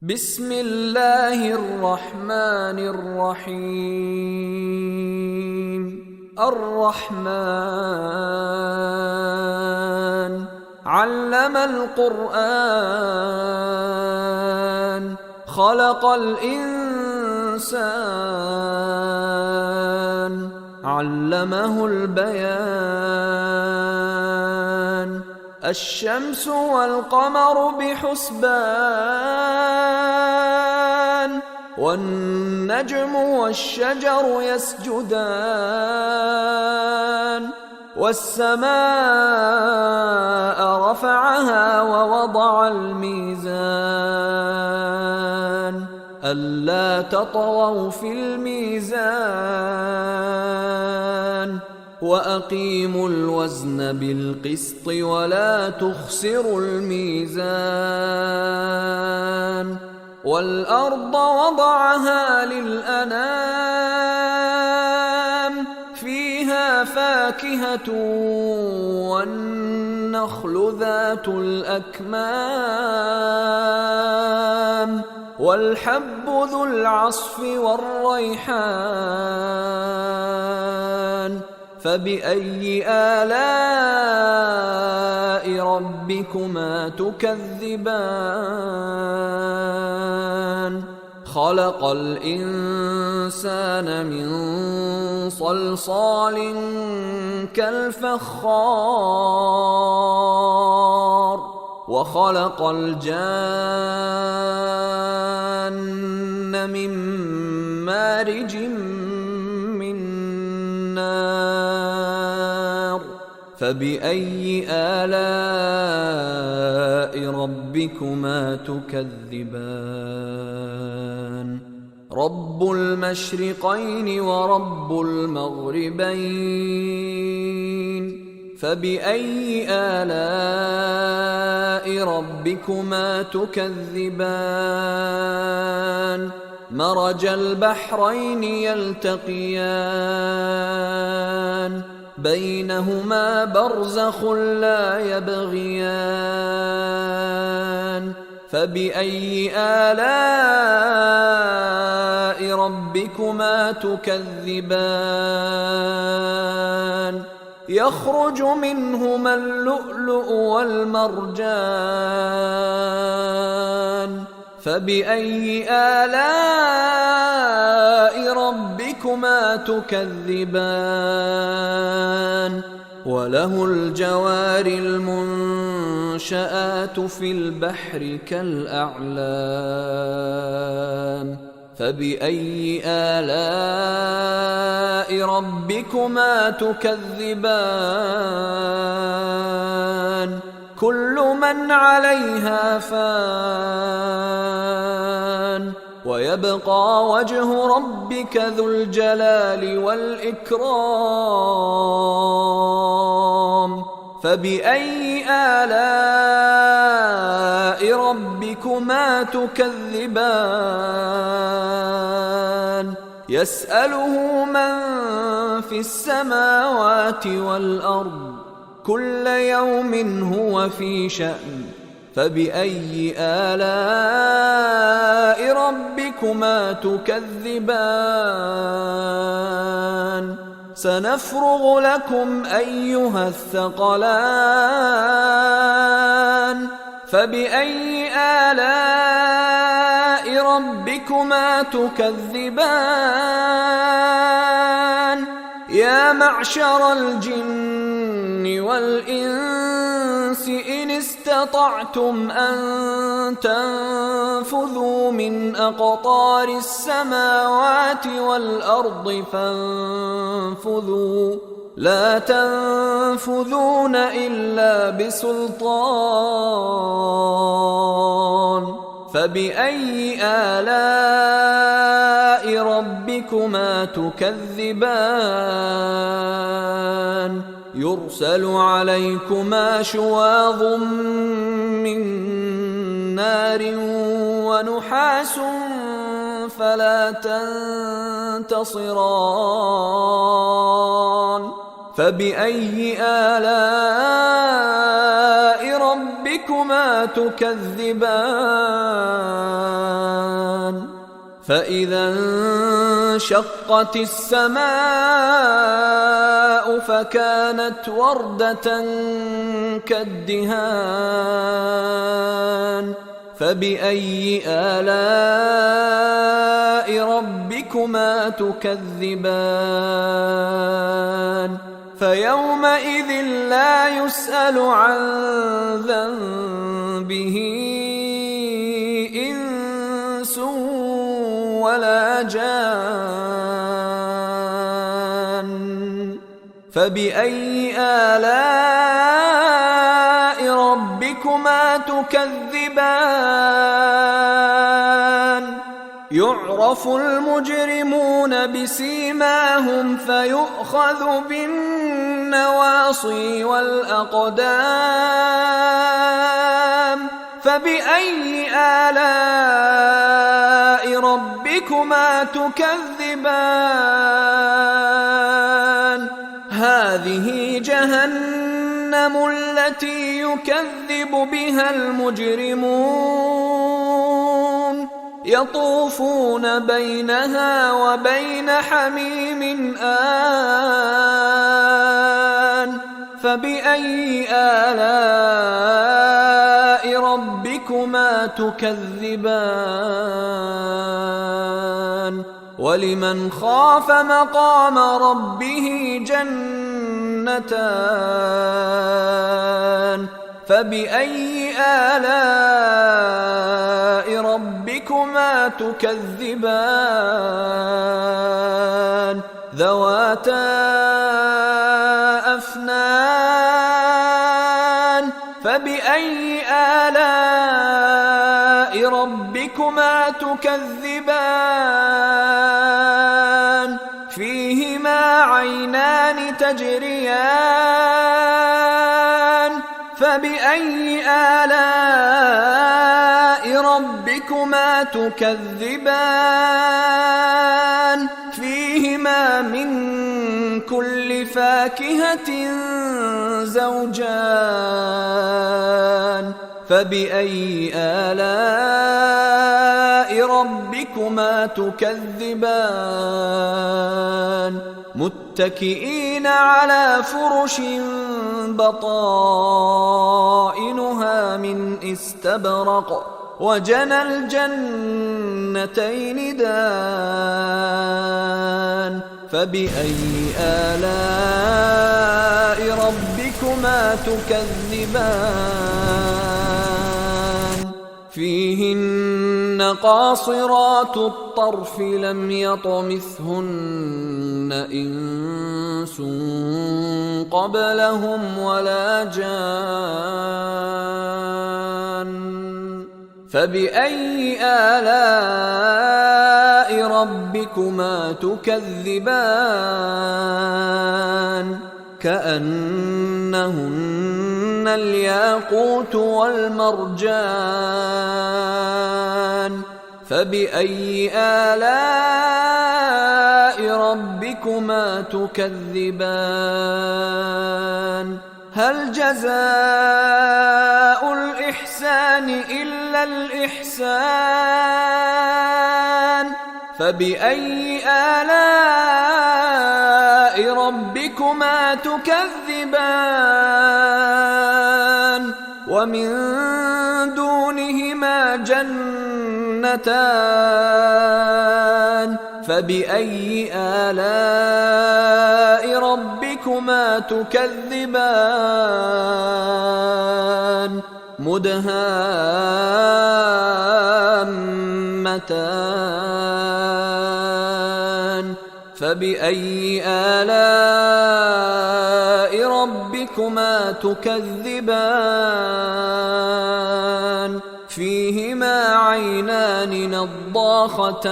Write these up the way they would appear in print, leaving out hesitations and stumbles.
بسم الله الرحمن الرحيم. الرحمن علم القرآن خلق الإنسان علمه البيان. الشمس والقمر بحسبان والنجم والشجر يسجدان. والسماء رفعها ووضع الميزان ألا تطغوا في الميزان وأقيموا الوزن بالقسط ولا تخسروا الميزان. والأرض وضعها للأنام فيها فاكهة والنخل ذات الأكمام والحب ذو العصف والريحان. فبأي آلاء ربكما تكذبان؟ خلق الإنسان من صلصال كالفخار وخلق الجان من مارج من نار. فبأي آلاء ربكما تكذبان؟ رب المشرقين ورب المغربين. فبأي آلاء ربكما تكذبان؟ مرج البحرين يلتقيان بينهما برزخ لا يبغيان. فبأي آلاء ربكما تكذبان؟ يخرج منهما اللؤلؤ والمرجان. فبأي آلاء ربكما تكذبان؟ وله الجوار المنشآت في البحر كالأعلام. فبأي آلاء ربكما تكذبان؟ كل من عليها فان ويبقى وجه ربك ذو الجلال والإكرام. فبأي آلاء ربكما تكذبان؟ يسأله من في السماوات والأرض كل يوم هو في شأن. فبأي آلاء ربكما تكذبان؟ سنفرغ لكم أيها الثقلان. فبأي آلاء ربكما تكذبان؟ يا معشر الجن والإنس إن استطعتم أن تنفذوا من أقطار السماوات والأرض فانفذوا لا تنفذون إلا بسلطان. فبأي آلاء ربكما تكذبان؟ يرسل عليكما شواظ من نار ونحاس فلا تنتصران. فبأي آلاء ربكما تكذبان فإذا انشقت السماء فكانت وردة كالدهان فبأي آلاء ربكما تكذبان فيومئذ لا يسأل عن ذنبه إنس ولا جان فبأي آلاء ربكما تكذبان يعرف المجرمون بسيماهم فيؤخذ بالنواصي والأقدام فبأي آلاء ربكما تكذبان هذه جهنم التي يكذب بها المجرمون يطوفون بينها وبين حميم آن فبأي آلاء ربكما تكذبان ولمن خاف مقام ربه جنتان فبأي آلاء ربكما تكذبان ذواتا أفنان فبأي آلاء ربكما تكذبان فيهما عينان تجريان فبأي آلاء ربكما تكذبان فيهما من كل فاكهة زوجان فبأي آلاء ربكما تكذبان متكئين على فرش بطائنها من استبرق وجنى الجنتين دان فبأي آلاء ربكما تكذبان فيهن قاصرات الطرف لم يطمثهن إنس قبلهم ولا جان فبأي آلاء ربكما تكذبان كأنهن الياقوت والمرجان فبأي آلاء ربكما تكذبان هل جزاء الإحسان إلا الإحسان فبأي آلاء ربكما تكذبان ومن دونهما جنتان فبأي آلاء ربكما تكذبان مدهامتان فبأي آلاء ربكما تكذبان فيهما عينان نضاختان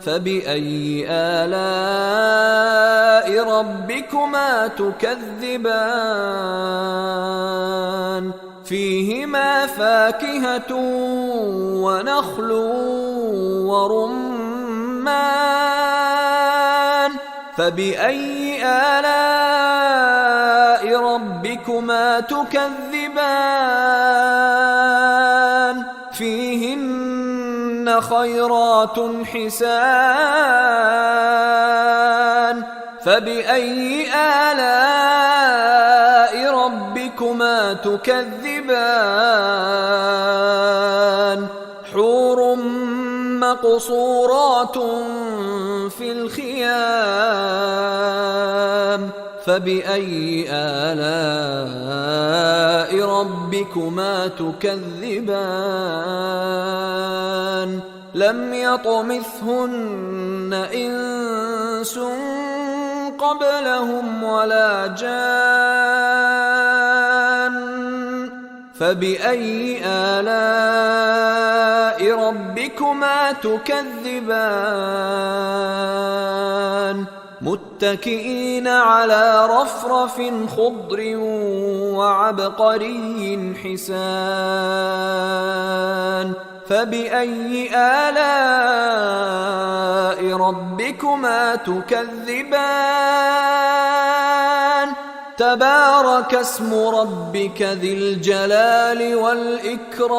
فبأي آلاء ربكما تكذبان فيهما فاكهة ونخل ورمان فبأي آلاء ربكما تكذبان فيهن فيهن خيرات حسان فبأي آلاء ربكما تكذبان حور مقصورات في الخيام فبأي آلاء ربكما تكذبان لم يطمثهن إنس قبلهم ولا جان فبأي آلاء ربكما تكذبان متكئين على رفرف خضر وعبقري حسان فبأي آلاء ربكما تكذبان تبارك اسم ربك ذي الجلال والإكرام